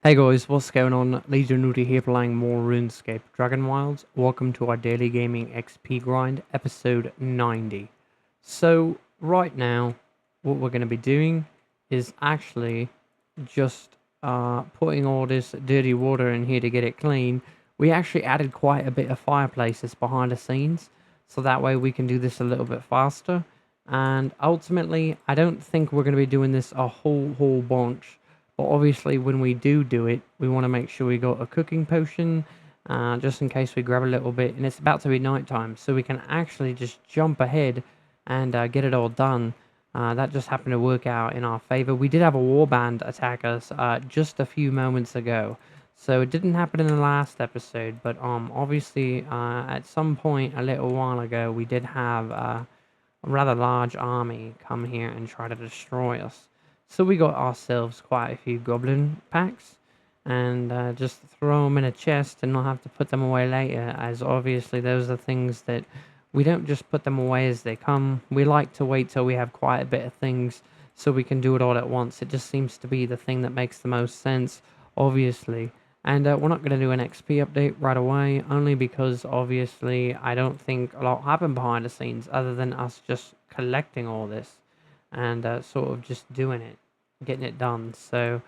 Hey guys, what's going on? Legion Nudie here playing more RuneScape Dragonwilds. Welcome to our daily gaming XP grind, episode 90. So, right now, what we're going to be doing is actually just putting all this dirty water in here to get it clean. We actually added quite a bit of fireplaces behind the scenes, so that way we can do this a little bit faster. And ultimately, I don't think we're going to be doing this a whole bunch. But obviously, when we do it, we want to make sure we got a cooking potion, just in case we grab a little bit. And it's about to be nighttime, so we can actually just jump ahead and get it all done. That just happened to work out in our favor. We did have a warband attack us just a few moments ago, so it didn't happen in the last episode. But obviously, at some point a little while ago, we did have a rather large army come here and try to destroy us. So we got ourselves quite a few goblin packs and just throw them in a chest and not have to put them away later, as obviously those are things that we don't just put them away as they come. We like to wait till we have quite a bit of things so we can do it all at once. It just seems to be the thing that makes the most sense, obviously. And we're not going to do an XP update right away, only because obviously I don't think a lot happened behind the scenes other than us just collecting all this and sort of just doing it, getting it done. So,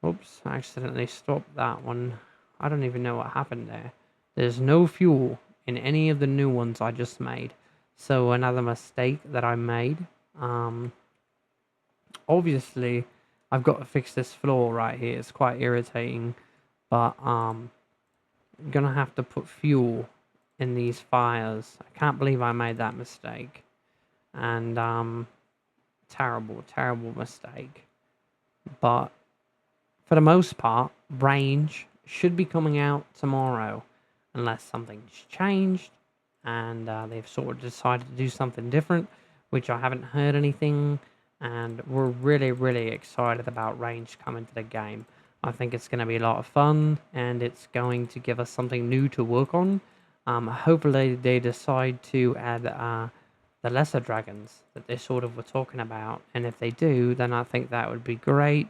oops, I accidentally stopped that one. I don't even know what happened there. There's no fuel in any of the new ones I just made. So another mistake that I made. Obviously, I've got to fix this floor right here. It's quite irritating, but I'm gonna have to put fuel in these fires. I can't believe I made that mistake, and terrible mistake. But for the most part, range should be coming out tomorrow, unless something's changed and they've sort of decided to do something different, which I haven't heard anything. And we're really excited about range coming to the game. I think it's going to be a lot of fun, and it's going to give us something new to work on. Hopefully they decide to add the lesser dragons that they sort of were talking about, and if they do, then I think that would be great.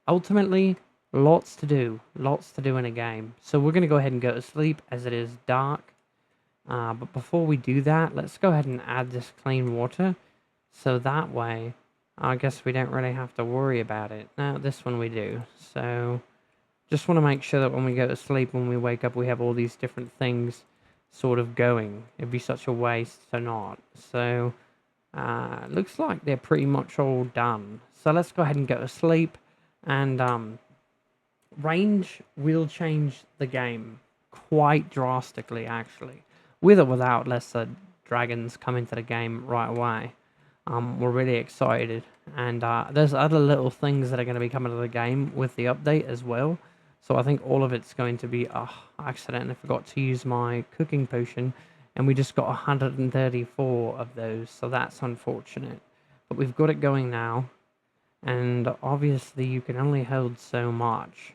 Ultimately, lots to do in a game. So we're going to go ahead and go to sleep as it is dark. But before we do that, let's go ahead and add this clean water, so that way I guess we don't really have to worry about it. Now this one we do. So just want to make sure that when we go to sleep, when we wake up, we have all these different things sort of going. It'd be such a waste to not. So looks like they're pretty much all done. So let's go ahead and go to sleep. And range will change the game quite drastically, actually, with or without lesser dragons coming to the game right away. We're really excited, and there's other little things that are going to be coming to the game with the update as well. So I think all of it's going to be. I accidentally forgot to use my cooking potion, and we just got 134 of those, so that's unfortunate. But we've got it going now, and obviously you can only hold so much.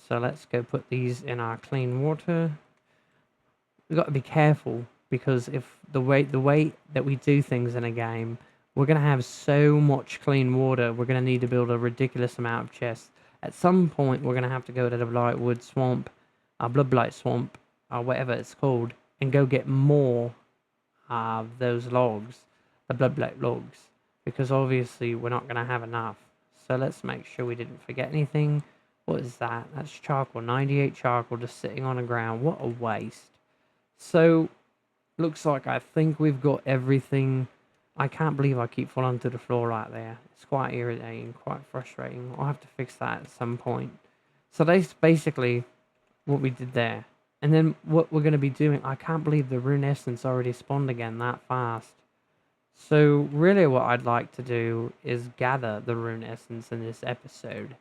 So let's go put these in our clean water. We've got to be careful, because if the way that we do things in a game, we're going to have so much clean water, we're going to need to build a ridiculous amount of chests. At some point, we're going to have to go to the Blightwood Swamp, Bloodblight Swamp, or whatever it's called, and go get more of those logs, the Bloodblight logs, because obviously we're not going to have enough. So let's make sure we didn't forget anything. What is that? That's charcoal, 98 charcoal just sitting on the ground. What a waste. So, looks like I think we've got everything. I can't believe I keep falling to the floor right there. It's quite irritating, quite frustrating. I'll have to fix that at some point. So that's basically what we did there. And then what we're going to be doing, I can't believe the rune essence already spawned again that fast. So really what I'd like to do is gather the rune essence in this episode.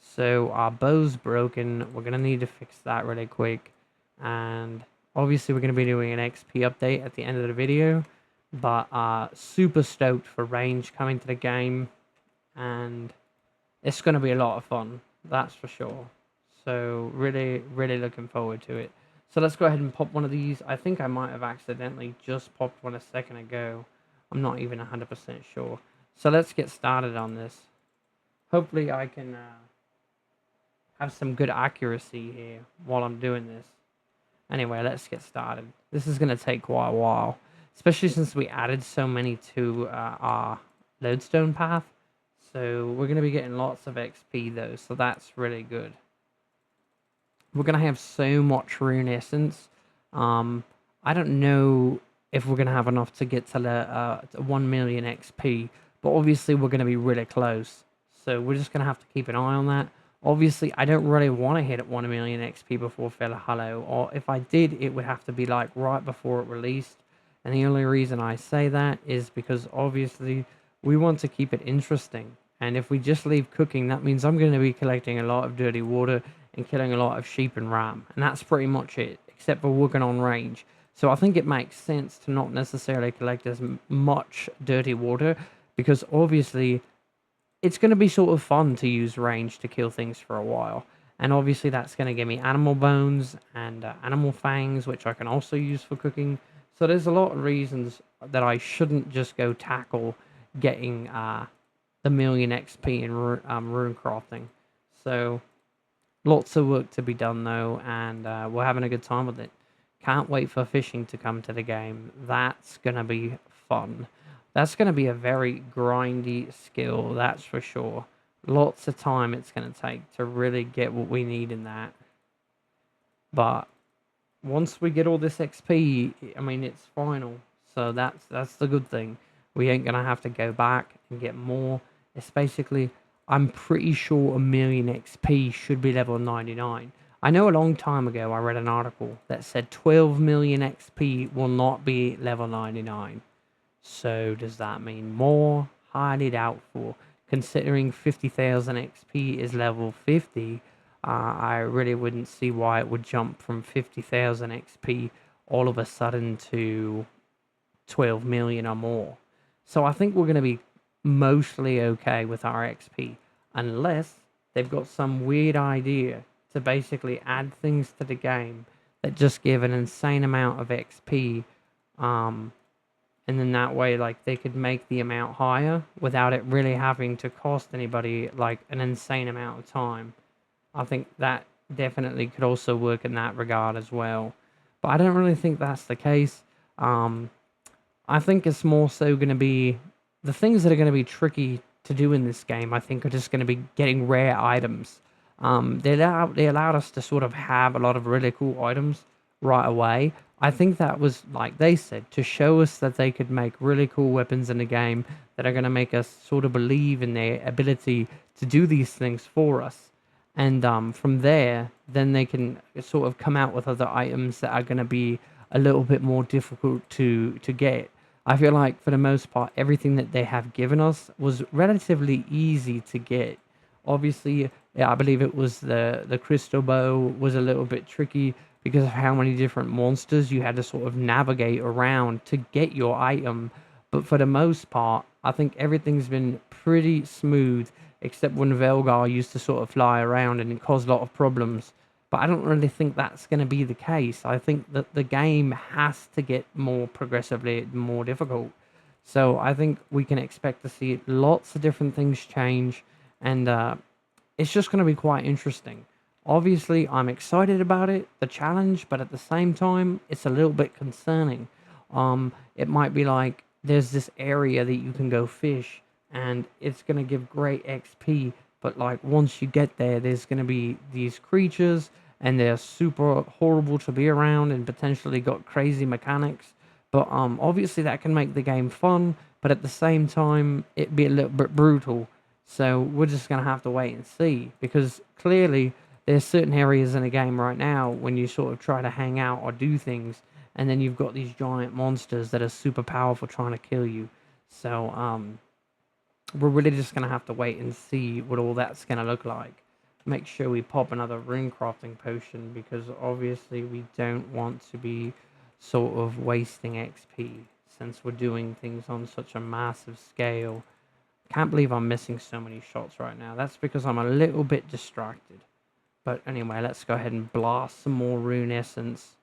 So our bow's broken. We're going to need to fix that really quick. And obviously, we're going to be doing an XP update at the end of the video, but super stoked for range coming to the game, and it's going to be a lot of fun, that's for sure. So really looking forward to it. So let's go ahead and pop one of these. I think I might have accidentally just popped one a second ago. I'm not even 100% sure. So let's get started on this. Hopefully I can have some good accuracy here while I'm doing this. Anyway, let's get started. This is going to take quite a while, especially since we added so many to our lodestone path. So we're going to be getting lots of XP though, so that's really good. We're going to have so much rune essence. I don't know if we're going to have enough to get to the 1 million XP, but obviously we're going to be really close. So we're just going to have to keep an eye on that. Obviously, I don't really want to hit at 1 million XP before Fella Hollow, or if I did, it would have to be like right before it released. And the only reason I say that is because obviously we want to keep it interesting. And if we just leave cooking, that means I'm going to be collecting a lot of dirty water and killing a lot of sheep and ram. And that's pretty much it, except for working on range. So I think it makes sense to not necessarily collect as much dirty water, because obviously it's going to be sort of fun to use range to kill things for a while. And obviously that's going to give me animal bones and animal fangs, which I can also use for cooking. So there's a lot of reasons that I shouldn't just go tackle getting the million XP in rune crafting. So lots of work to be done though, and we're having a good time with it. Can't wait for fishing to come to the game. That's going to be fun. That's going to be a very grindy skill, that's for sure. Lots of time it's going to take to really get what we need in that. But once we get all this XP, I mean, it's final. So that's the good thing. We ain't going to have to go back and get more. It's basically, I'm pretty sure 1 million XP should be level 99. I know a long time ago I read an article that said 12 million XP will not be level 99. So does that mean more? Highly doubtful. Considering 50,000 XP is level 50, I really wouldn't see why it would jump from 50,000 XP all of a sudden to 12 million or more. So I think we're going to be mostly okay with our XP, unless they've got some weird idea to basically add things to the game that just give an insane amount of XP, and then that way, like, they could make the amount higher without it really having to cost anybody, like, an insane amount of time. I think that definitely could also work in that regard as well. But I don't really think that's the case. I think it's more so going to be the things that are going to be tricky to do in this game. I think are just going to be getting rare items. They allowed us to sort of have a lot of really cool items right away. I think that was, like they said, to show us that they could make really cool weapons in the game that are going to make us sort of believe in their ability to do these things for us. And from there, then they can sort of come out with other items that are going to be a little bit more difficult to get. I feel like for the most part, everything that they have given us was relatively easy to get. Obviously, yeah, I believe it was the crystal bow was a little bit tricky because of how many different monsters you had to sort of navigate around to get your item. But for the most part, I think everything's been pretty smooth, except when Velgar used to sort of fly around and it caused a lot of problems. But I don't really think that's going to be the case. I think that the game has to get more progressively more difficult. So I think we can expect to see lots of different things change, and it's just going to be quite interesting. Obviously, I'm excited about it, the challenge, but at the same time, it's a little bit concerning. It might be like there's this area that you can go fish, and it's going to give great XP, but like once you get there, there's going to be these creatures, and they're super horrible to be around and potentially got crazy mechanics. But obviously that can make the game fun, but at the same time, it'd be a little bit brutal. So we're just going to have to wait and see, because clearly there's certain areas in the game right now when you sort of try to hang out or do things, and then you've got these giant monsters that are super powerful trying to kill you. So we're really just going to have to wait and see what all that's going to look like. Make sure we pop another rune crafting potion, because obviously we don't want to be sort of wasting XP since we're doing things on such a massive scale. Can't believe I'm missing so many shots right now. That's because I'm a little bit distracted. But anyway, let's go ahead and blast some more rune essence.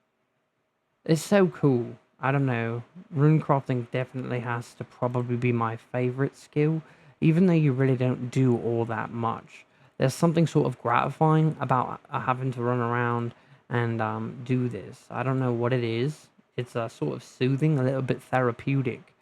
It's so cool. I don't know. Rune crafting definitely has to probably be my favorite skill, even though you really don't do all that much. There's something sort of gratifying about having to run around and do this. I don't know what it is. It's sort of soothing, a little bit therapeutic.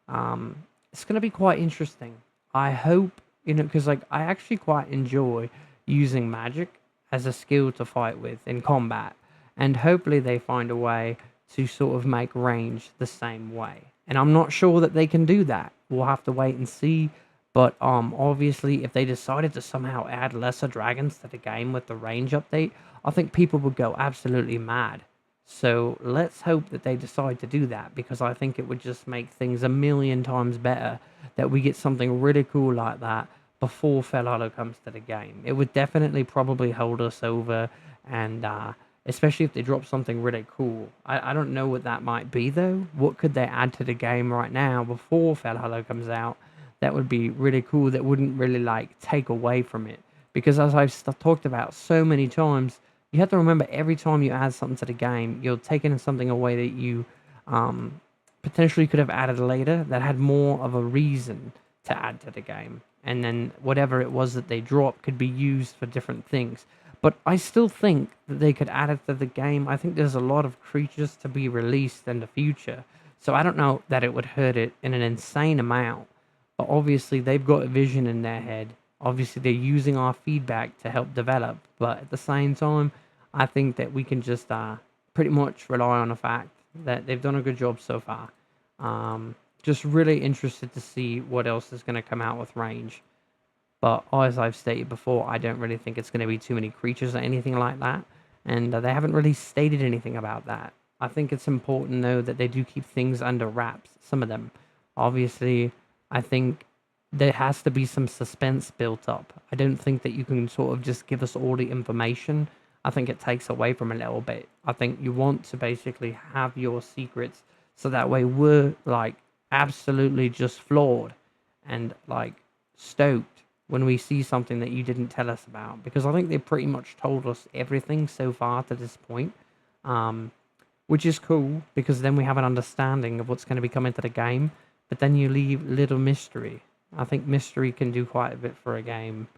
It's going to be quite interesting. I hope, because like I actually quite enjoy using magic as a skill to fight with in combat, and hopefully they find a way to sort of make range the same way. And I'm not sure that they can do that. We'll have to wait and see. But obviously, if they decided to somehow add lesser dragons to the game with the range update, I think people would go absolutely mad. So let's hope that they decide to do that, because I think it would just make things a million times better that we get something really cool like that before Fell Hollow comes to the game. It would definitely probably hold us over, and especially if they drop something really cool. I don't know what that might be though. What could they add to the game right now before Fell Hollow comes out that would be really cool, that wouldn't really like take away from it? Because as I've talked about so many times, you have to remember every time you add something to the game, you're taking something away that you potentially could have added later that had more of a reason to add to the game. And then whatever it was that they dropped could be used for different things. But I still think that they could add it to the game. I think there's a lot of creatures to be released in the future. So I don't know that it would hurt it in an insane amount. But obviously they've got a vision in their head. Obviously they're using our feedback to help develop. But at the same time, I think that we can just pretty much rely on the fact that they've done a good job so far. Just really interested to see what else is going to come out with range. But as I've stated before, I don't really think it's going to be too many creatures or anything like that. And they haven't really stated anything about that. I think it's important, though, that they do keep things under wraps, some of them. Obviously, I think there has to be some suspense built up. I don't think that you can sort of just give us all the information. I think it takes away from a little bit. I think you want to basically have your secrets so that way we're like absolutely just floored and like stoked when we see something that you didn't tell us about, because I think they pretty much told us everything so far to this point, which is cool because then we have an understanding of what's going to be coming to the game, but then you leave little mystery. I think mystery can do quite a bit for a game,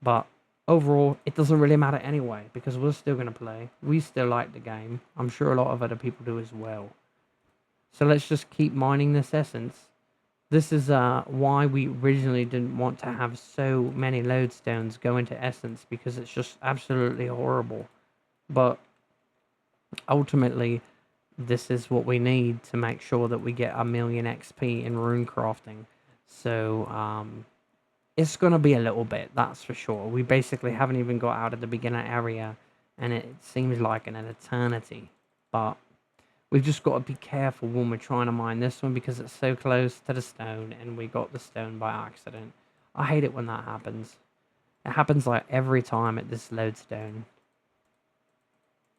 but overall it doesn't really matter anyway because we're still going to play. We still like the game. I'm sure a lot of other people do as well. So let's just keep mining this essence. This is why we originally didn't want to have so many lodestones go into essence, because it's just absolutely horrible. But ultimately, this is what we need to make sure that we get a million XP in rune crafting. So it's going to be a little bit, that's for sure. We basically haven't even got out of the beginner area, and it seems like an eternity. But we've just got to be careful when we're trying to mine this one because it's so close to the stone and we got the stone by accident. I hate it when that happens. It happens like every time at this lodestone.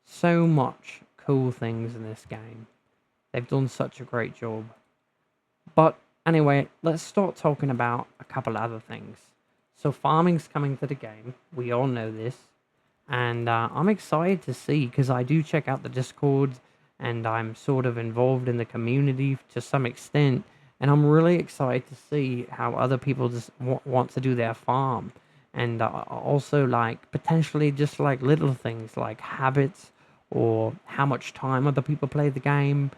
So much cool things in this game. They've done such a great job. But anyway, let's start talking about a couple other things. So farming's coming to the game. We all know this. And I'm excited to see, because I do check out the Discord and I'm sort of involved in the community to some extent, and I'm really excited to see how other people just want to do their farm, and also like potentially just like little things like habits or how much time other people play the game,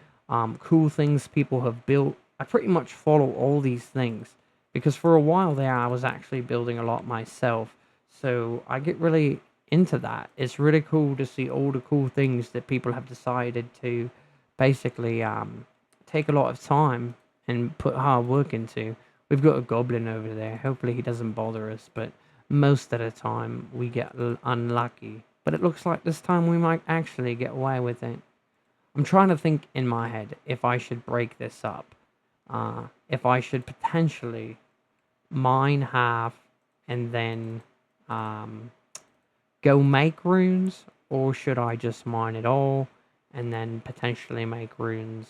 cool things people have built. I pretty much follow all these things because for a while there I was actually building a lot myself, so I get really into that. It's really cool to see all the cool things that people have decided to basically take a lot of time and put hard work into. We've got a goblin over there. Hopefully he doesn't bother us, but most of the time we get unlucky. But it looks like this time we might actually get away with it. I'm trying to think in my head if I should break this up. If I should potentially mine half and then go make runes, or should I just mine it all and then potentially make runes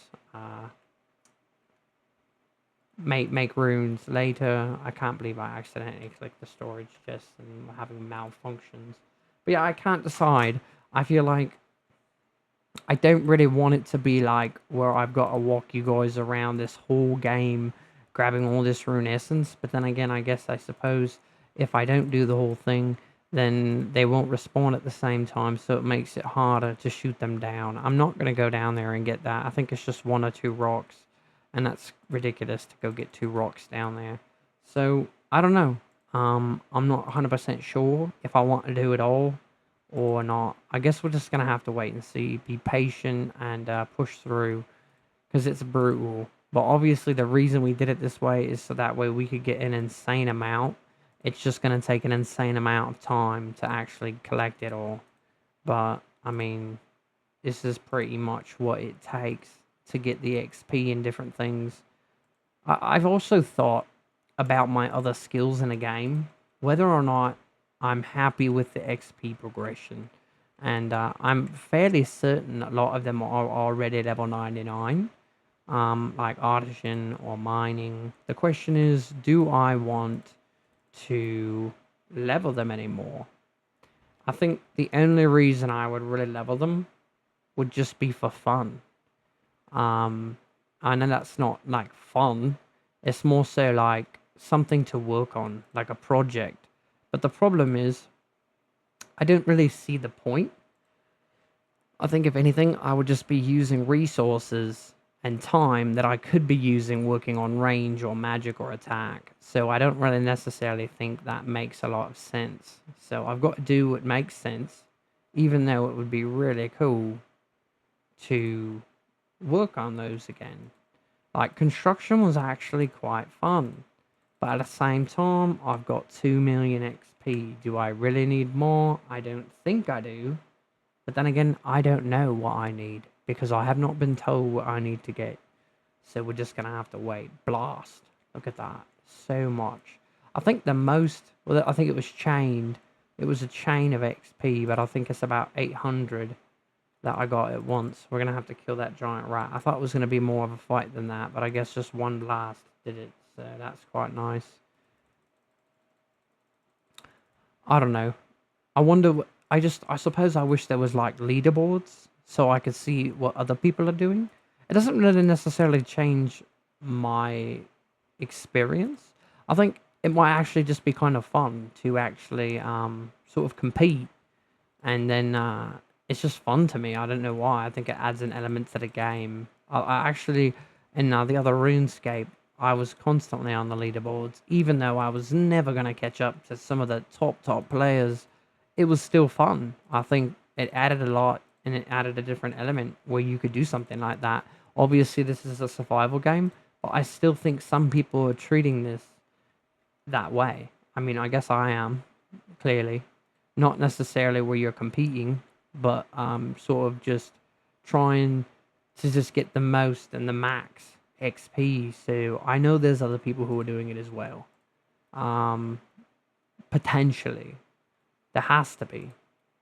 make runes later? I can't believe I accidentally clicked the storage chest and having malfunctions. But yeah, I can't decide. I feel like I don't really want it to be like where I've got to walk you guys around this whole game grabbing all this rune essence, but then again, I guess I suppose if I don't do the whole thing, then they won't respawn at the same time, so it makes it harder to shoot them down. I'm not going to go down there and get that. I think it's just 1 or 2 rocks, and that's ridiculous to go get 2 rocks down there. So, I don't know. I'm not 100% sure if I want to do it all or not. I guess we're just going to have to wait and see, be patient, and push through, because it's brutal. But obviously the reason we did it this way is so that way we could get an insane amount. It's just going to take an insane amount of time to actually collect it all. But, I mean, this is pretty much what it takes to get the XP and different things. I've also thought about my other skills in a game, whether or not I'm happy with the XP progression. And I'm fairly certain a lot of them are already level 99. Like artisan or mining. The question is, do I want to level them anymore? I think the only reason I would really level them would just be for fun. I know that's not like fun. It's more so like something to work on, like a project. But the problem is, I don't really see the point. I think if anything, I would just be using resources and time that I could be using working on range or magic or attack. So I don't really necessarily think that makes a lot of sense. So I've got to do what makes sense, even though it would be really cool to work on those again. Like, construction was actually quite fun. But at the same time, I've got 2 million XP. Do I really need more? I don't think I do. But then again, I don't know what I need, because I have not been told what I need to get. So we're just going to have to wait. Blast. Look at that. So much. I think the most, well, I think it was chained. It was a chain of XP, but I think it's about 800 that I got at once. We're going to have to kill that giant rat. I thought it was going to be more of a fight than that, but I guess just one blast did it. So that's quite nice. I don't know. I wonder, I suppose I wish there was like leaderboards so I could see what other people are doing. It doesn't really necessarily change my experience. I think it might actually just be kind of fun to actually sort of compete, and then it's just fun to me. I don't know why. I think it adds an element to the game. I actually, in the other RuneScape, I was constantly on the leaderboards, even though I was never going to catch up to some of the top players. It was still fun. I think it added a lot, and it added a different element where you could do something like that. Obviously, this is a survival game, but I still think some people are treating this that way. I mean, I guess I am, clearly. Not necessarily where you're competing, but sort of just trying to just get the most and the max XP. So I know there's other people who are doing it as well. Potentially. There has to be.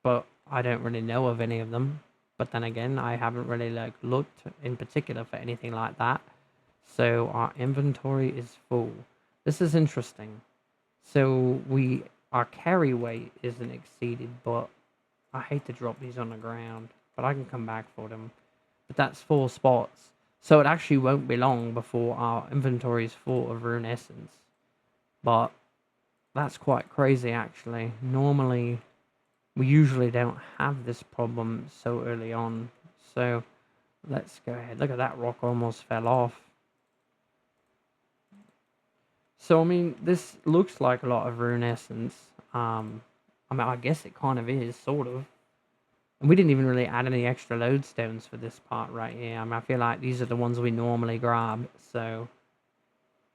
But I don't really know of any of them. But then again, I haven't really looked in particular for anything like that. So our inventory is full. This is interesting. So our carry weight isn't exceeded, but I hate to drop these on the ground, but I can come back for them. But that's 4 spots. So it actually won't be long before our inventory is full of rune essence. But that's quite crazy, actually. Normally, we usually don't have this problem so early on. So let's go ahead. Look at that rock almost fell off. So, I mean, this looks like a lot of rune essence. I mean, I guess it kind of is, sort of. And we didn't even really add any extra lodestones for this part right here. I mean, I feel like these are the ones we normally grab. So,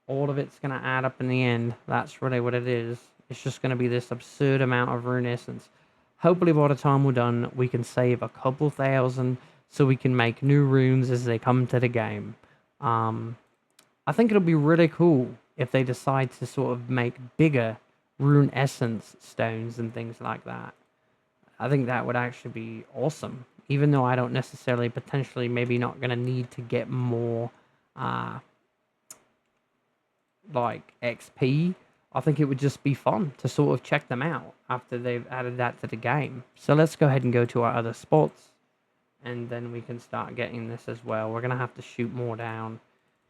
all of it's going to add up in the end. That's really what it is. It's just going to be this absurd amount of rune essence. Hopefully, by the time we're done, we can save a couple thousand so we can make new runes as they come to the game. I think it'll be really cool if they decide to sort of make bigger rune essence stones and things like that. I think that would actually be awesome. Even though I don't necessarily, potentially, maybe not going to need to get more, like, XP. I think it would just be fun to sort of check them out after they've added that to the game. So let's go ahead and go to our other spots. And then we can start getting this as well. We're going to have to shoot more down.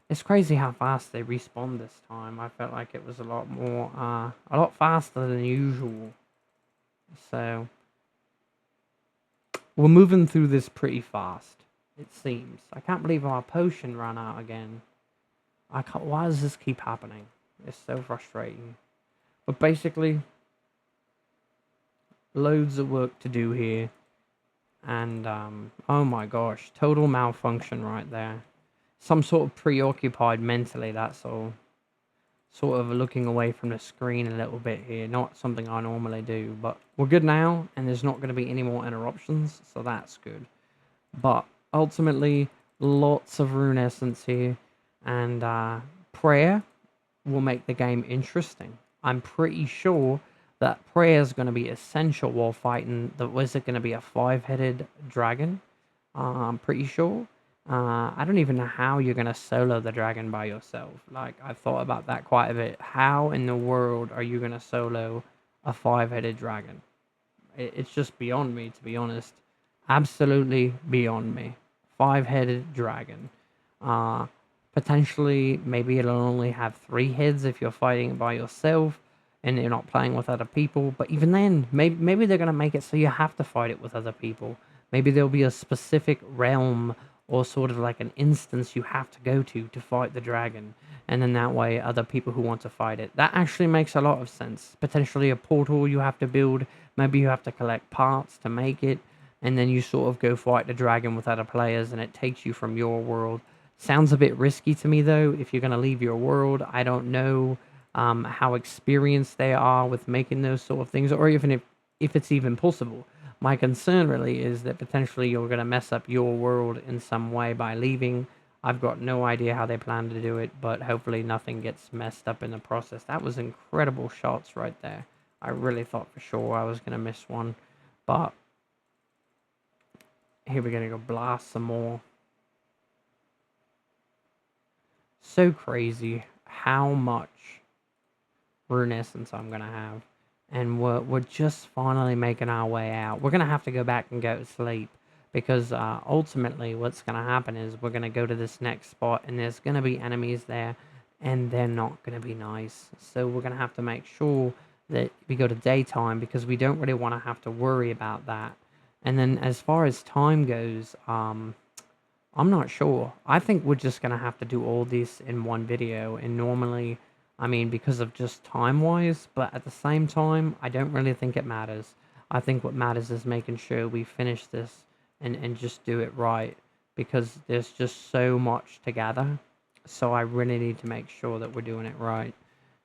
It's crazy how fast they respawn this time. I felt like it was a lot more, a lot faster than usual. So we're moving through this pretty fast, it seems. I can't believe our potion ran out again. I can't, why does this keep happening? It's so frustrating. But basically, loads of work to do here. And, oh my gosh, total malfunction right there. Some sort of preoccupied mentally, that's all. Sort of looking away from the screen a little bit here. Not something I normally do, but we're good now, and there's not going to be any more interruptions, so that's good. But ultimately, lots of rune essence here, and prayer will make the game interesting. I'm pretty sure that prayer is going to be essential while fighting. Was it going to be a 5-headed dragon? I'm pretty sure. I don't even know how you're going to solo the dragon by yourself. Like, I've thought about that quite a bit. How in the world are you going to solo a 5-headed dragon? It's just beyond me, to be honest. Absolutely beyond me. 5-headed dragon. Potentially, maybe it'll only have 3 heads if you're fighting by yourself and you're not playing with other people. But even then, maybe they're going to make it so you have to fight it with other people. Maybe there'll be a specific realm or sort of like an instance you have to go to fight the dragon. And then that way, other people who want to fight it. That actually makes a lot of sense. Potentially a portal you have to build. Maybe you have to collect parts to make it. And then you sort of go fight the dragon with other players and it takes you from your world. Sounds a bit risky to me, though, if you're going to leave your world. I don't know how experienced they are with making those sort of things, or even if it's even possible. My concern really is that potentially you're going to mess up your world in some way by leaving. I've got no idea how they plan to do it, but hopefully nothing gets messed up in the process. That was incredible shots right there. I really thought for sure I was going to miss one, but here we're going to go blast some more. So crazy how much rune essence I'm going to have. And we're just finally making our way out. We're going to have to go back and go to sleep. Because ultimately what's going to happen is we're going to go to this next spot. And there's going to be enemies there. And they're not going to be nice. So we're going to have to make sure that we go to daytime. Because we don't really want to have to worry about that. And then as far as time goes, I'm not sure. I think we're just going to have to do all this in one video. And normally, I mean, because of just time-wise, but at the same time, I don't really think it matters. I think what matters is making sure we finish this and just do it right. Because there's just so much to gather. So I really need to make sure that we're doing it right.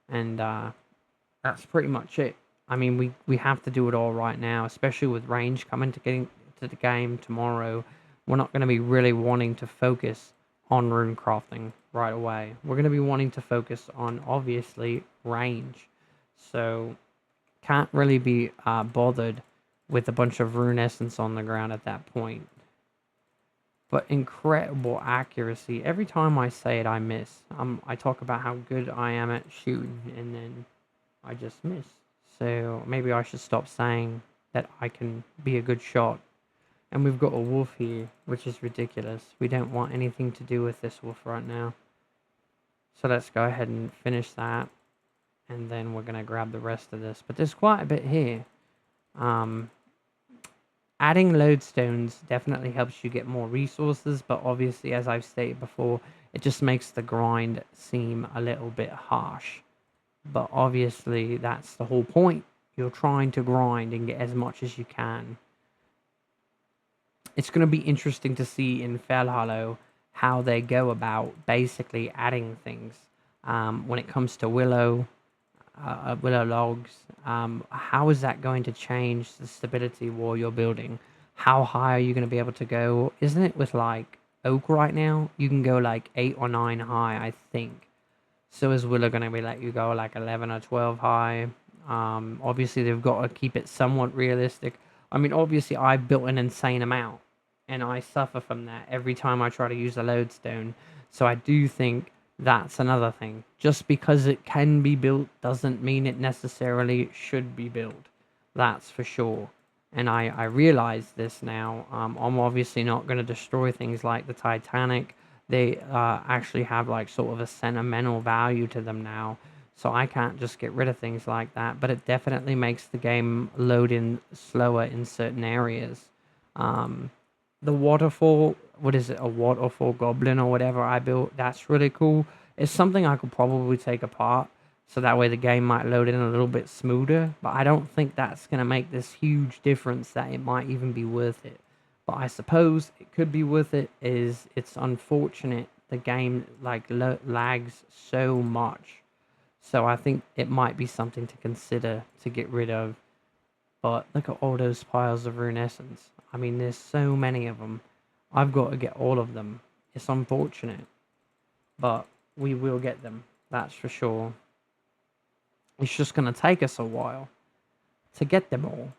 And that's pretty much it. I mean, we have to do it all right now, especially with range coming to getting to the game tomorrow. We're not going to be really wanting to focus on rune crafting right away. We're going to be wanting to focus on, obviously, range. So, can't really be bothered with a bunch of rune essence on the ground at that point. But incredible accuracy. Every time I say it, I miss. I talk about how good I am at shooting, and then I just miss. So maybe I should stop saying that I can be a good shot. And we've got a wolf here, which is ridiculous. We don't want anything to do with this wolf right now. So let's go ahead and finish that. And then we're going to grab the rest of this. But there's quite a bit here. Adding lodestones definitely helps you get more resources. But obviously, as I've stated before, it just makes the grind seem a little bit harsh. But obviously, that's the whole point. You're trying to grind and get as much as you can. It's going to be interesting to see in Fell Hollow how they go about basically adding things. When it comes to willow logs, how is that going to change the stability while you're building? How high are you going to be able to go? Isn't it with like oak right now? You can go like 8 or 9 high, I think. So is willow going to be let you go like 11 or 12 high? Obviously, they've got to keep it somewhat realistic. I mean, obviously, I've built an insane amount. And I suffer from that every time I try to use a lodestone. So I do think that's another thing. Just because it can be built doesn't mean it necessarily should be built. That's for sure. And I realize this now. I'm obviously not going to destroy things like the Titanic. They actually have like sort of a sentimental value to them now. so I can't just get rid of things like that. But it definitely makes the game load in slower in certain areas. Um, the waterfall, what is it, a waterfall goblin or whatever I built, that's really cool. It's something I could probably take apart, so that way the game might load in a little bit smoother, but I don't think that's going to make this huge difference that it might even be worth it. But I suppose it could be worth it. Is it's unfortunate the game like lags so much, so I think it might be something to consider to get rid of. But look at all those piles of rune essence. I mean, there's so many of them. I've got to get all of them. It's unfortunate, but we will get them. That's for sure. It's just going to take us a while to get them all.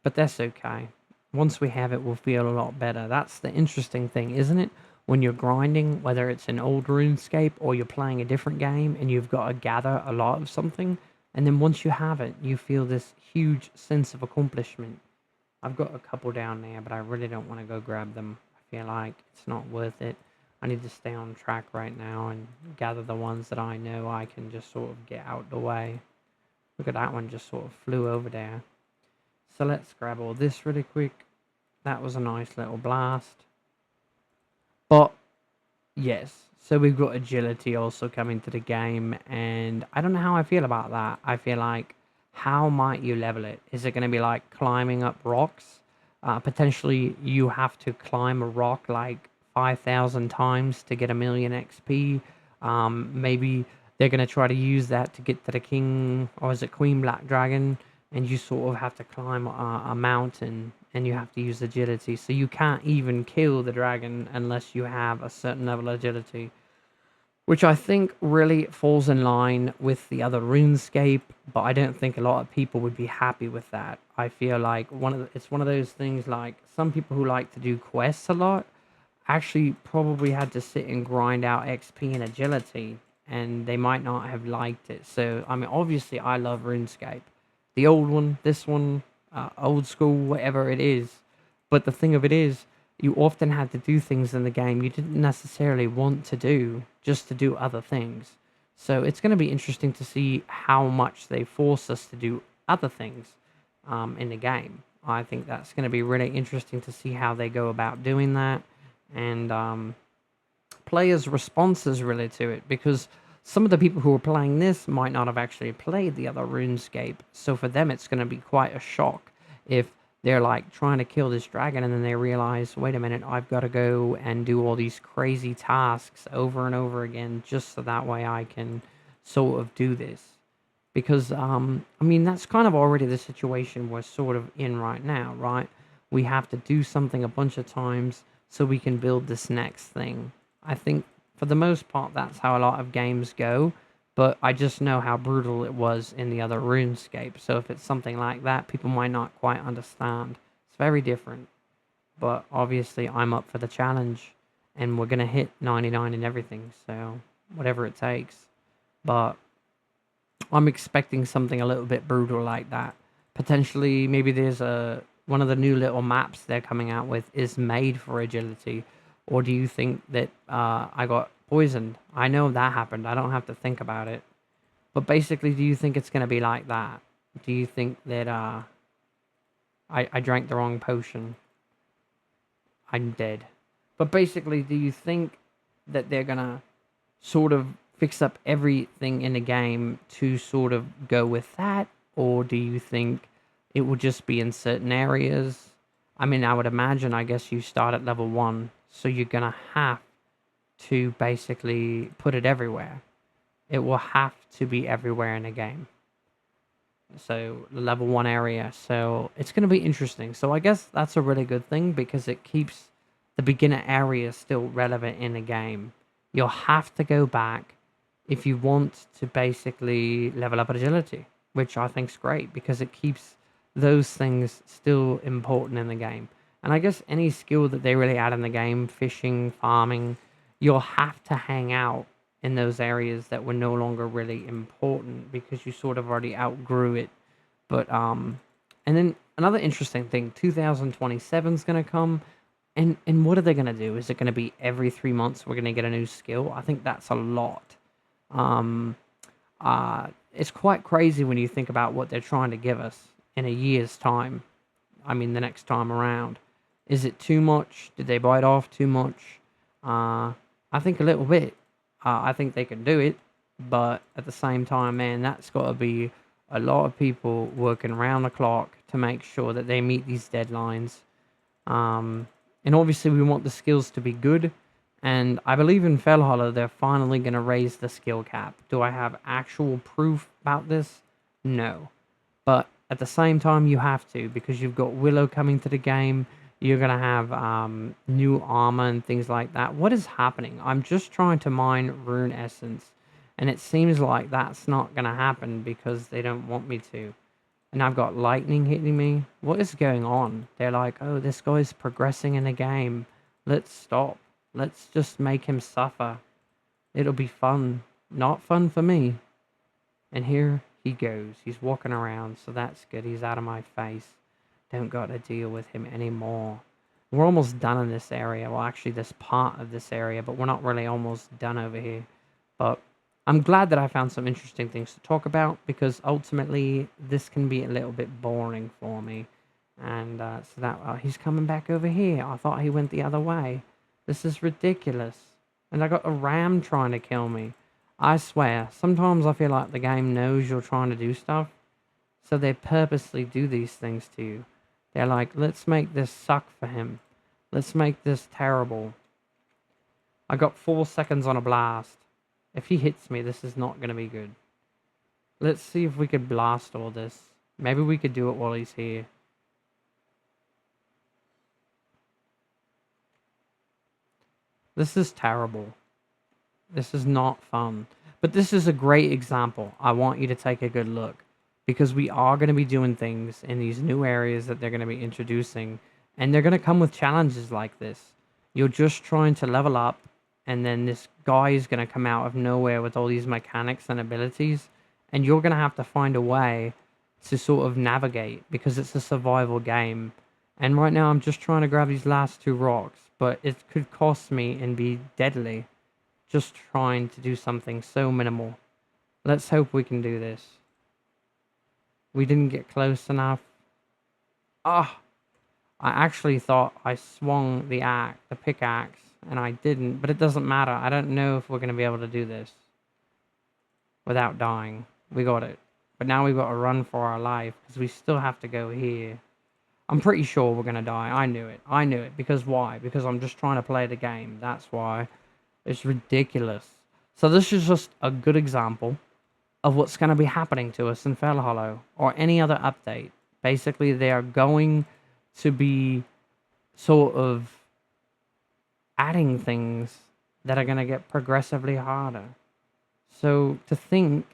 But that's okay. Once we have it, we'll feel a lot better. That's the interesting thing, isn't it? When you're grinding, whether it's an old RuneScape or you're playing a different game and you've got to gather a lot of something, and then once you have it, you feel this huge sense of accomplishment. I've got a couple down there, but I really don't want to go grab them. I feel like it's not worth it. I need to stay on track right now and gather the ones that I know I can just sort of get out the way. Look at that one, just sort of flew over there. So let's grab all this really quick. That was a nice little blast. But yes, so we've got agility also coming to the game, and I don't know how I feel about that. I feel like, how might you level it? Is it going to be like climbing up rocks? Potentially you have to climb a rock like 5,000 times to get 1,000,000 XP. Maybe they're going to try to use that to get to the king, or is it Queen Black Dragon, and you sort of have to climb a mountain, and you have to use agility. So you can't even kill the dragon unless you have a certain level of agility, which I think really falls in line with the other RuneScape, but I don't think a lot of people would be happy with that. I feel like it's one of those things, like some people who like to do quests a lot actually probably had to sit and grind out XP and agility, and they might not have liked it. So, I mean, obviously I love RuneScape. The old one, this one, old school, whatever it is. But the thing of it is, you often had to do things in the game you didn't necessarily want to do, just to do other things. So it's going to be interesting to see how much they force us to do other things in the game. I think that's going to be really interesting to see how they go about doing that, and players' responses really to it, because some of the people who are playing this might not have actually played the other RuneScape, so for them it's going to be quite a shock if they're like trying to kill this dragon and then they realize, wait a minute, I've got to go and do all these crazy tasks over and over again just so that way I can sort of do this. Because, I mean, that's kind of already the situation we're sort of in right now, right? We have to do something a bunch of times so we can build this next thing. I think for the most part, that's how a lot of games go, but I just know how brutal it was in the other RuneScape, so if it's something like that, people might not quite understand. It's very different, but obviously I'm up for the challenge, and we're going to hit 99 and everything, so whatever it takes. But I'm expecting something a little bit brutal like that. Potentially, maybe there's one of the new little maps they're coming out with is made for agility. Or do you think that I got poisoned? I know that happened. I don't have to think about it. But basically, do you think it's going to be like that? Do you think that I drank the wrong potion? I'm dead. But basically, do you think that they're going to sort of fix up everything in the game to sort of go with that? Or do you think it will just be in certain areas? I mean, I would imagine, I guess you start at level 1. So you're going to have to basically put it everywhere. It will have to be everywhere in the game. So the level 1 area. So it's going to be interesting. So I guess that's a really good thing because it keeps the beginner area still relevant in the game. You'll have to go back if you want to basically level up agility, which I think is great because it keeps those things still important in the game. And I guess any skill that they really add in the game, fishing, farming, you'll have to hang out in those areas that were no longer really important because you sort of already outgrew it. But, and then another interesting thing, 2027 is going to come. And what are they going to do? Is it going to be every 3 months we're going to get a new skill? I think that's a lot. Um, it's quite crazy when you think about what they're trying to give us in a year's time. I mean, the next time around. Is it too much? Did they bite off too much? I think a little bit. I think they can do it, but at the same time, man, that's got to be a lot of people working around the clock to make sure that they meet these deadlines. Um, and obviously, we want the skills to be good. And I believe in Fellhollow, they're finally going to raise the skill cap. Do I have actual proof about this? No. But at the same time, you have to, because you've got Willow coming to the game. You're going to have new armor and things like that. What is happening? I'm just trying to mine Rune Essence. And it seems like that's not going to happen because they don't want me to. And I've got lightning hitting me. What is going on? They're like, oh, this guy's progressing in the game. Let's stop. Let's just make him suffer. It'll be fun. Not fun for me. And here he goes. He's walking around, so that's good. He's out of my face. Don't got to deal with him anymore. We're almost done in this area. Well, actually, this part of this area, but we're not really almost done over here. But I'm glad that I found some interesting things to talk about, because ultimately this can be a little bit boring for me. And so that he's coming back over here. I thought he went the other way. This is ridiculous. And I got a ram trying to kill me. I swear, sometimes I feel like the game knows you're trying to do stuff, so they purposely do these things to you. They're like, let's make this suck for him. Let's make this terrible. I got 4 seconds on a blast. If he hits me, this is not going to be good. Let's see if we could blast all this. Maybe we could do it while he's here. This is terrible. This is not fun. But this is a great example. I want you to take a good look, because we are going to be doing things in these new areas that they're going to be introducing, and they're going to come with challenges like this. You're just trying to level up, and then this guy is going to come out of nowhere with all these mechanics and abilities, and you're going to have to find a way to sort of navigate, because it's a survival game. And right now I'm just trying to grab these last 2 rocks, but it could cost me and be deadly just trying to do something so minimal. Let's hope we can do this. We didn't get close enough. Ah! I actually thought I swung the pickaxe, and I didn't, but it doesn't matter. I don't know if we're going to be able to do this without dying. We got it. But now we've got to run for our life, because we still have to go here. I'm pretty sure we're going to die. I knew it. I knew it. Because why? Because I'm just trying to play the game. That's why. It's ridiculous. So this is just a good example of what's going to be happening to us in Fellhollow, or any other update. Basically, they are going to be sort of adding things that are going to get progressively harder. So to think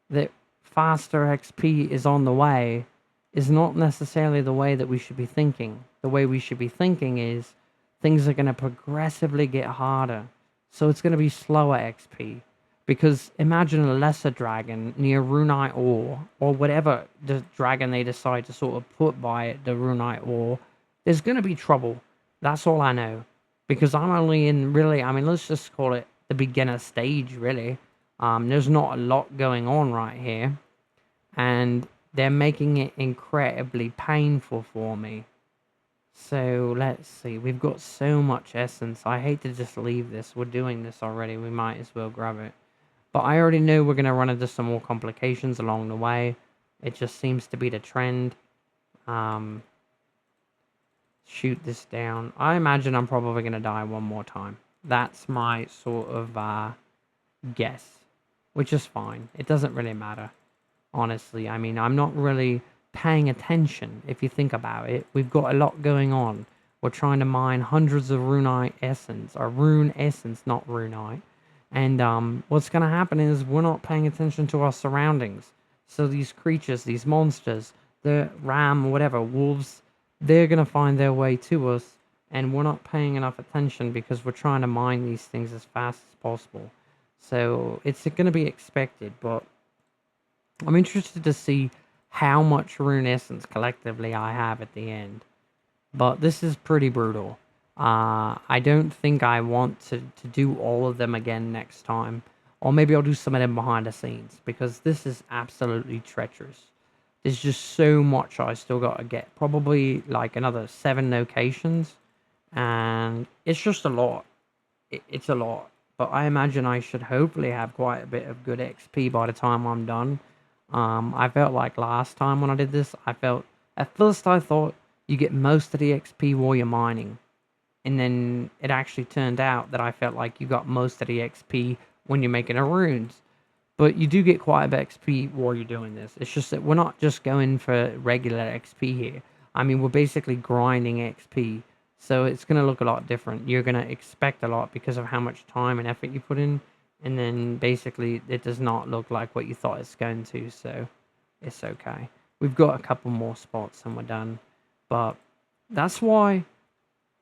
that faster XP is on the way is not necessarily the way that we should be thinking. The way we should be thinking is things are going to progressively get harder. So it's going to be slower XP. Because imagine a lesser dragon near Runite ore, or whatever the dragon they decide to sort of put by it, the Runite ore. There's going to be trouble. That's all I know. Because I'm only in, really, I mean, let's just call it the beginner stage, really. There's not a lot going on right here. And they're making it incredibly painful for me. So let's see. We've got so much essence. I hate to just leave this. We're doing this already. We might as well grab it. But I already know we're going to run into some more complications along the way. It just seems to be the trend. Shoot this down. I imagine I'm probably going to die one more time. That's my sort of guess. Which is fine. It doesn't really matter. Honestly, I mean, I'm not really paying attention, if you think about it. We've got a lot going on. We're trying to mine hundreds of runite essence, or rune essence, not runite. And what's going to happen is we're not paying attention to our surroundings. So these creatures, these monsters, the ram, whatever, wolves, they're going to find their way to us. And we're not paying enough attention because we're trying to mine these things as fast as possible. So it's going to be expected, but I'm interested to see how much rune essence collectively I have at the end. But this is pretty brutal. I don't think I want to do all of them again next time. Or maybe I'll do some of them behind the scenes, because this is absolutely treacherous. There's just so much I still got to get. Probably like another 7 locations. And it's just a lot. It's a lot. But I imagine I should hopefully have quite a bit of good XP by the time I'm done. I felt like last time when I did this, at first I thought you get most of the XP while you're mining. And then it actually turned out that I felt like you got most of the XP when you're making the runes. But you do get quite a bit of XP while you're doing this. It's just that we're not just going for regular XP here. I mean, we're basically grinding XP. So it's going to look a lot different. You're going to expect a lot because of how much time and effort you put in. And then basically it does not look like what you thought it's going to. So it's okay. We've got a couple more spots and we're done. But that's why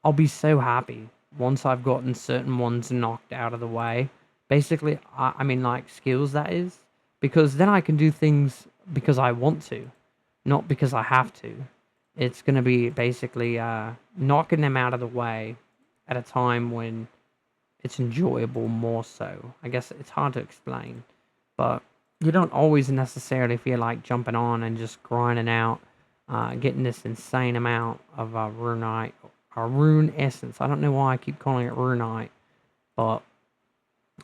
I'll be so happy once I've gotten certain ones knocked out of the way. Basically, I mean, like skills, that is. Because then I can do things because I want to, not because I have to. It's going to be basically knocking them out of the way at a time when it's enjoyable more so. I guess it's hard to explain. But you don't always necessarily feel like jumping on and just grinding out, getting this insane amount of runite or rune essence. I don't know why I keep calling it runite, but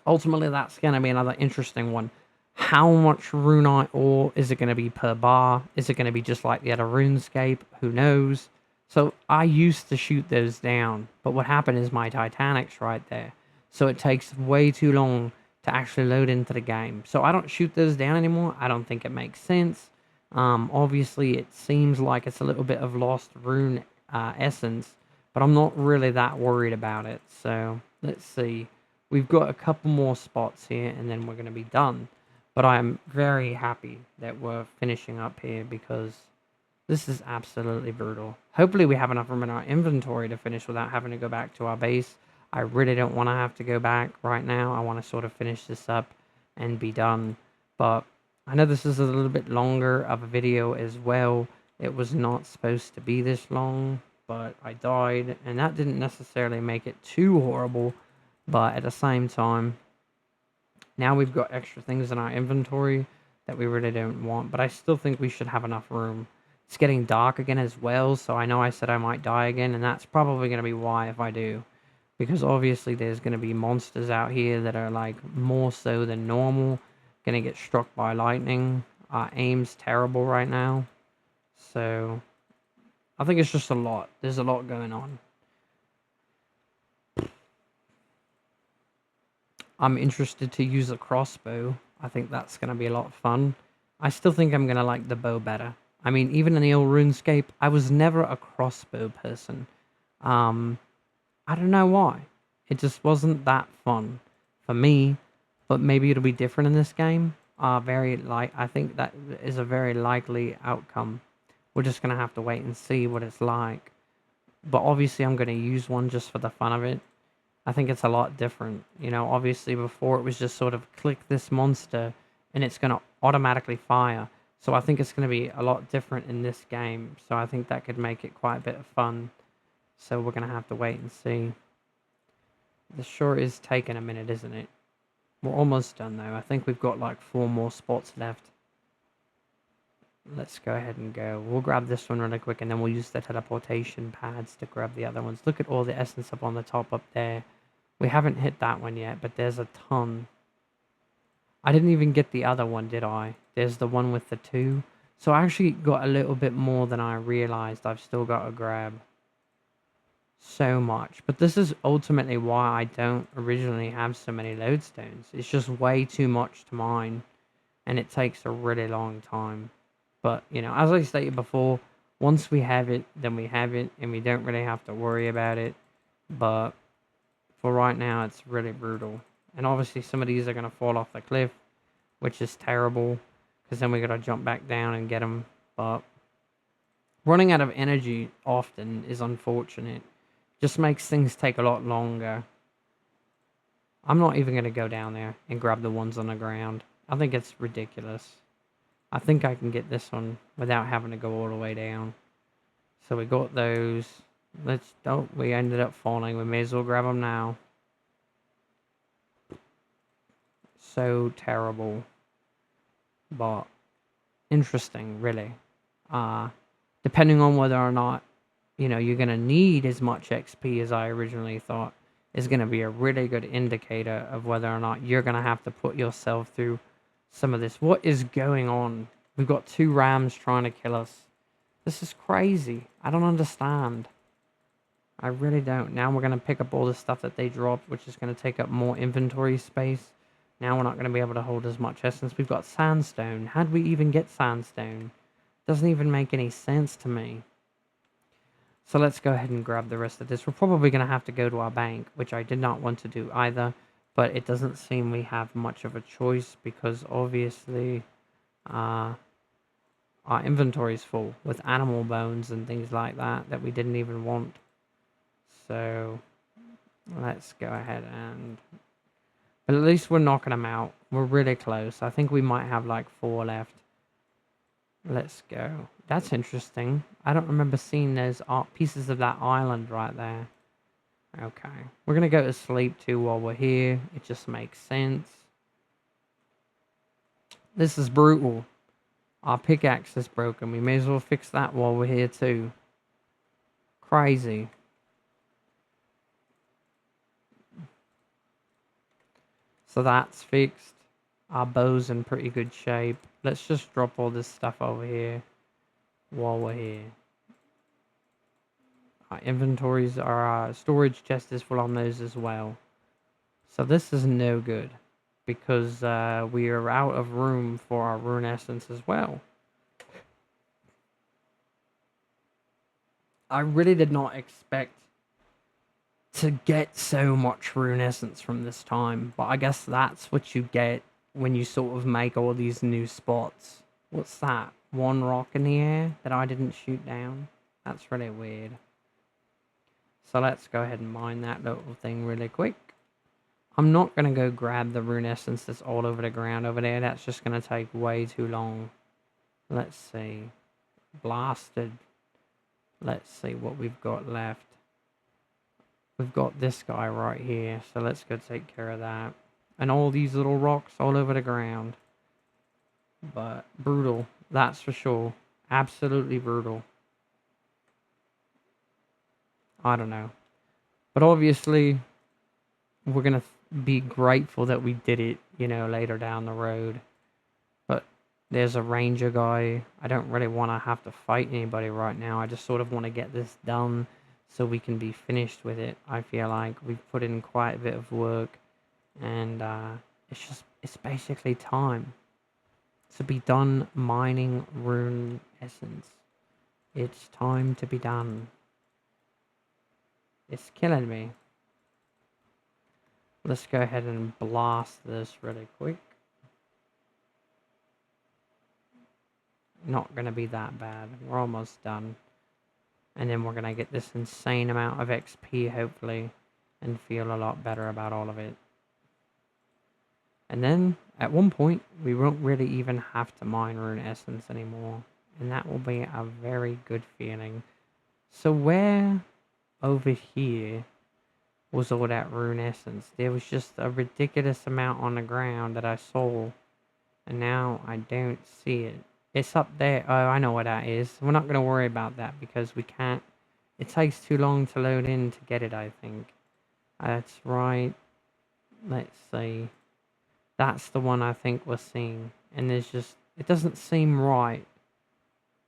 ultimately that's going to be another interesting one. How much runite ore is it going to be per bar? Is it going to be just like the other RuneScape? Who knows? So I used to shoot those down, but what happened is my Titanic's right there. So it takes way too long to actually load into the game. So I don't shoot those down anymore. I don't think it makes sense. Obviously, it seems like it's a little bit of lost rune essence, but I'm not really that worried about it. So let's see. We've got a couple more spots here, and then we're going to be done. But I'm very happy that we're finishing up here because this is absolutely brutal. Hopefully we have enough room in our inventory to finish without having to go back to our base. I really don't want to have to go back right now. I want to sort of finish this up and be done. But I know this is a little bit longer of a video as well. It was not supposed to be this long, but I died. And that didn't necessarily make it too horrible. But at the same time, now we've got extra things in our inventory that we really don't want. But I still think we should have enough room. It's getting dark again as well, so I know I said I might die again, and that's probably going to be why if I do. Because obviously there's going to be monsters out here that are like more so than normal. Going to get struck by lightning. Our aim's terrible right now. So I think it's just a lot. There's a lot going on. I'm interested to use a crossbow. I think that's going to be a lot of fun. I still think I'm going to like the bow better. I mean, even in the old RuneScape, I was never a crossbow person. I don't know why. It just wasn't that fun for me. But maybe it'll be different in this game. I think that is a very likely outcome. We're just going to have to wait and see what it's like. But obviously I'm going to use one just for the fun of it. I think it's a lot different. You know, obviously before it was just sort of click this monster and it's going to automatically fire. So I think it's going to be a lot different in this game. So I think that could make it quite a bit of fun. So we're going to have to wait and see. This sure is taking a minute, isn't it? We're almost done though. I think we've got like 4 more spots left. Let's go ahead and go. We'll grab this one really quick and then we'll use the teleportation pads to grab the other ones. Look at all the essence up on the top up there. We haven't hit that one yet, but there's a ton. I didn't even get the other one, did I? There's the one with the 2. So I actually got a little bit more than I realized I've still got to grab. So much. But this is ultimately why I don't originally have so many lodestones. It's just way too much to mine. And it takes a really long time. But, you know, as I stated before, once we have it, then we have it. And we don't really have to worry about it. But for right now, it's really brutal. And obviously some of these are going to fall off the cliff, which is terrible. Because then we got to jump back down and get them. But running out of energy often is unfortunate. Just makes things take a lot longer. I'm not even going to go down there and grab the ones on the ground. I think it's ridiculous. I think I can get this one without having to go all the way down. So we got those. We ended up falling. We may as well grab them now. so terrible. But interesting, really. Depending on whether or not, you're going to need as much XP as I originally thought, is going to be a really good indicator of whether or not you're going to have to put yourself through some of this. What is going on? We've got 2 rams trying to kill us. This is crazy. I don't understand. I really don't. Now we're going to pick up all the stuff that they dropped, which is going to take up more inventory space. Now we're not going to be able to hold as much essence. We've got sandstone. How'd we even get sandstone? Doesn't even make any sense to me. So let's go ahead and grab the rest of this. We're probably going to have to go to our bank, which I did not want to do either. But it doesn't seem we have much of a choice because obviously our inventory is full with animal bones and things like that we didn't even want. So let's go ahead and... But at least we're knocking them out. We're really close. I think we might have like 4 left. Let's go. That's interesting. I don't remember seeing those pieces of that island right there. Okay. We're going to go to sleep too while we're here. It just makes sense. This is brutal. Our pickaxe is broken. We may as well fix that while we're here too. Crazy. So that's fixed. Our bow's in pretty good shape. Let's just drop all this stuff over here while we're here. Our inventories, our storage chest is full on those as well. So this is no good because we are out of room for our rune essence as well. I really did not expect to get so much rune essence from this time, but I guess that's what you get when you sort of make all these new spots. What's that? 1 rock in the air that I didn't shoot down? That's really weird. So let's go ahead and mine that little thing really quick. I'm not going to go grab the rune essence that's all over the ground over there. That's just going to take way too long. Let's see. Blasted. Let's see what we've got left. We've got this guy right here, so let's go take care of that. And all these little rocks all over the ground. But brutal, that's for sure. Absolutely brutal. I don't know. But obviously, we're going to be grateful that we did it, later down the road. But there's a ranger guy. I don't really want to have to fight anybody right now. I just sort of want to get this done so we can be finished with it. I feel like we've put in quite a bit of work, and it's basically time to be done mining rune essence. It's time to be done. It's killing me. Let's go ahead and blast this really quick. Not gonna be that bad. We're almost done. And then we're going to get this insane amount of XP, hopefully, and feel a lot better about all of it. And then, at one point, we won't really even have to mine rune essence anymore. And that will be a very good feeling. So where over here was all that rune essence? There was just a ridiculous amount on the ground that I saw. And now I don't see it. It's up there. Oh, I know what that is. We're not going to worry about that because we can't. It takes too long to load in to get it, I think. That's right. Let's see. That's the one I think we're seeing. And there's just... It doesn't seem right.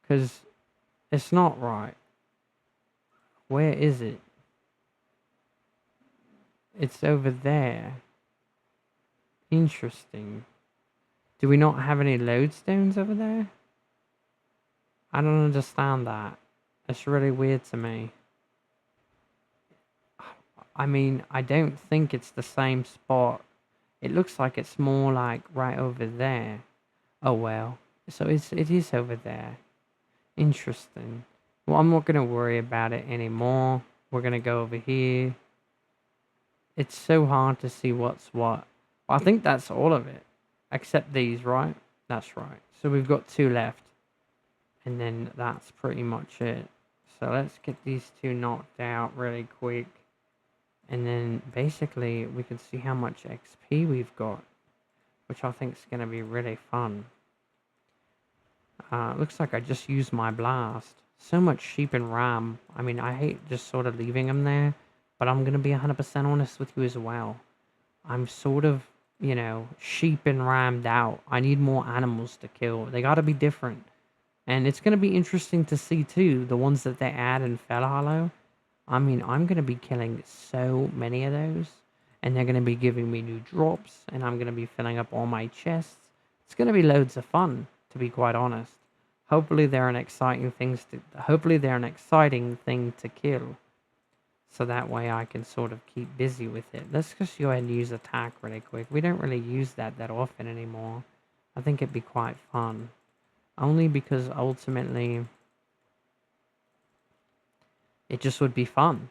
Because it's not right. Where is it? It's over there. Interesting. Do we not have any lodestones over there? I don't understand that. It's really weird to me. I mean, I don't think it's the same spot. It looks like it's more like right over there. Oh well. So it is over there. Interesting. Well, I'm not going to worry about it anymore. We're going to go over here. It's so hard to see what's what. Well, I think that's all of it. Except these, right? That's right. So we've got 2 left. And then that's pretty much it. So let's get these 2 knocked out really quick. And then basically we can see how much XP we've got. which I think is going to be really fun. Looks like I just used my blast. So much sheep and ram. I mean, I hate just sort of leaving them there, but I'm going to be 100% honest with you as well. I'm sort of, you know, sheep and rammed out. I need more animals to kill. They got to be different. And it's going to be interesting to see, too, the ones that they add in Fell Hollow. I mean, I'm going to be killing so many of those. And they're going to be giving me new drops. And I'm going to be filling up all my chests. It's going to be loads of fun, to be quite honest. Hopefully they're an exciting thing to kill. So that way I can sort of keep busy with it. Let's just go ahead and use attack really quick. We don't really use that often anymore. I think it'd be quite fun. Only because ultimately it just would be fun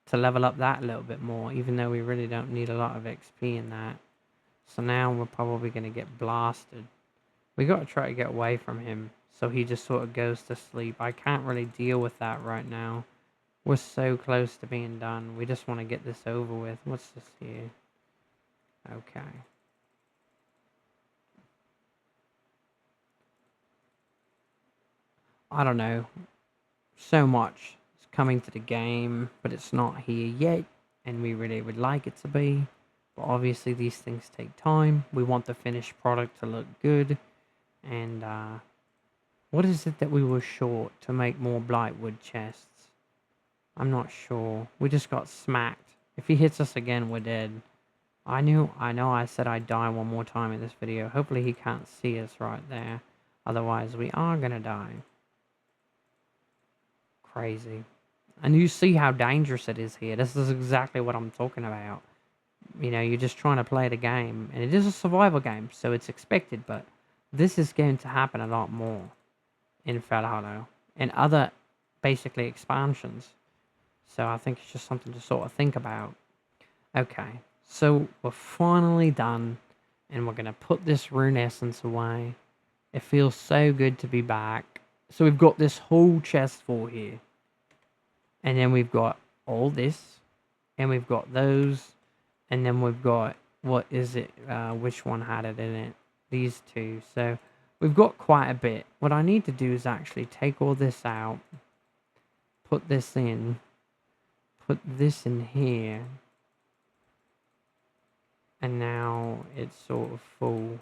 to level up that a little bit more, even though we really don't need a lot of XP in that. So now we're probably going to get blasted. We got to try to get away from him so he just sort of goes to sleep. I can't really deal with that right now. We're so close to being done. We just want to get this over with. What's this here? Okay. I don't know. So much is coming to the game, but it's not here yet, and we really would like it to be. But obviously these things take time. We want the finished product to look good. And what is it that we were short to make more Blightwood chests? I'm not sure. We just got smacked. If he hits us again, we're dead. I know I said I'd die one more time in this video. Hopefully he can't see us right there. Otherwise, we are gonna die. Crazy. And you see how dangerous it is here. This is exactly what I'm talking about. You know, you're just trying to play the game. And it is a survival game, so it's expected. But this is going to happen a lot more in Fell Hollow. And other, basically, expansions. So I think it's just something to sort of think about. Okay, so we're finally done. And we're going to put this rune essence away. It feels so good to be back. So we've got this whole chest full here. And then we've got all this. And we've got those. And then we've got, what is it? Which one had it in it? These two. So we've got quite a bit. What I need to do is actually take all this out. Put this in. Put this in here. And now it's sort of full.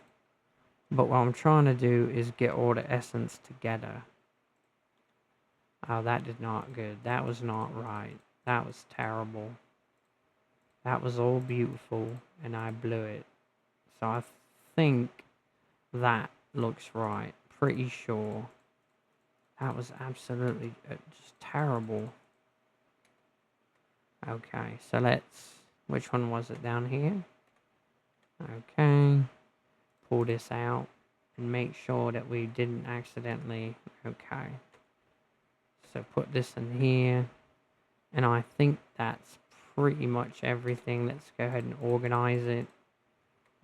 But what I'm trying to do is get all the essence together. Oh, that did not good. That was not right. That was terrible. That was all beautiful, and I blew it. So I think that looks right. Pretty sure. That was absolutely just terrible. Okay, so let's... Which one was it down here? Okay. Pull this out and make sure that we didn't accidentally... Okay. So put this in here. And I think that's pretty much everything. Let's go ahead and organize it.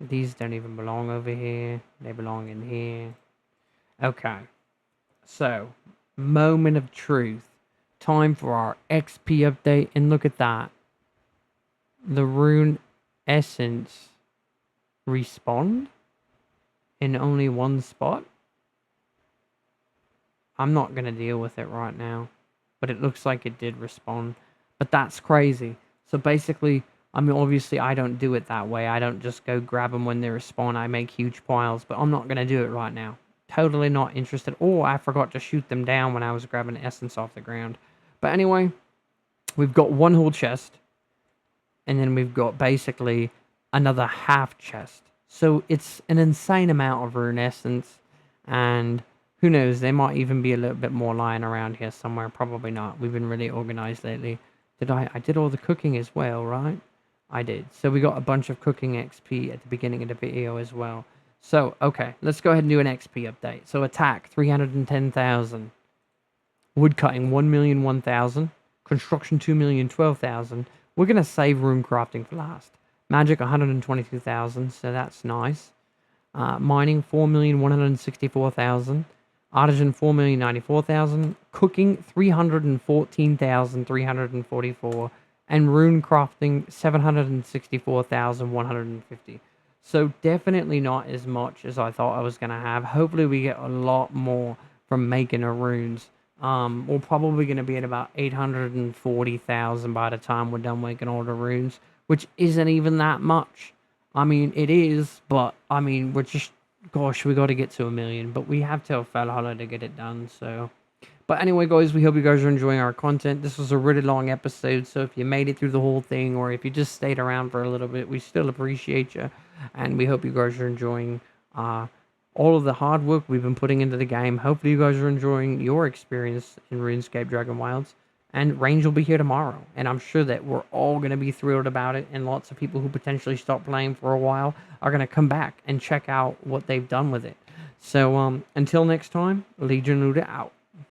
These don't even belong over here. They belong in here. Okay. So, moment of truth. Time for our XP update. And look at that. The rune essence respawned in only one spot. I'm not going to deal with it right now. But it looks like it did respawn. But that's crazy. So basically, I mean, obviously I don't do it that way. I don't just go grab them when they respawn. I make huge piles. But I'm not going to do it right now. Totally not interested. Oh, I forgot to shoot them down when I was grabbing essence off the ground. But anyway, we've got one whole chest. And then we've got basically another half chest. So it's an insane amount of rune essence. And... who knows, there might even be a little bit more lying around here somewhere. Probably not. We've been really organized lately. I did all the cooking as well, right? I did. So we got a bunch of cooking XP at the beginning of the video as well. So, okay, let's go ahead and do an XP update. So attack, 310,000. Woodcutting, 1,001,000. Construction, 2,012,000. We're going to save rune crafting for last. Magic, 122,000, so that's nice. Mining, 4,164,000. Artisan, 4,094,000. Cooking, 314,344. And rune crafting, 764,150. So definitely not as much as I thought I was going to have. Hopefully we get a lot more from making the runes. We're probably going to be at about 840,000 by the time we're done making all the runes, which isn't even that much. I mean, it is, but I mean, we're just, gosh, we got to get to 1 million, but we have till Valhalla to get it done, so. But anyway, guys, we hope you guys are enjoying our content. This was a really long episode, so if you made it through the whole thing, or if you just stayed around for a little bit, we still appreciate you, and we hope you guys are enjoying all of the hard work we've been putting into the game. Hopefully, you guys are enjoying your experience in RuneScape Dragonwilds, and Range will be here tomorrow, and I'm sure that we're all going to be thrilled about it, and lots of people who potentially stopped playing for a while are going to come back and check out what they've done with it. So, until next time, Legion Luda out.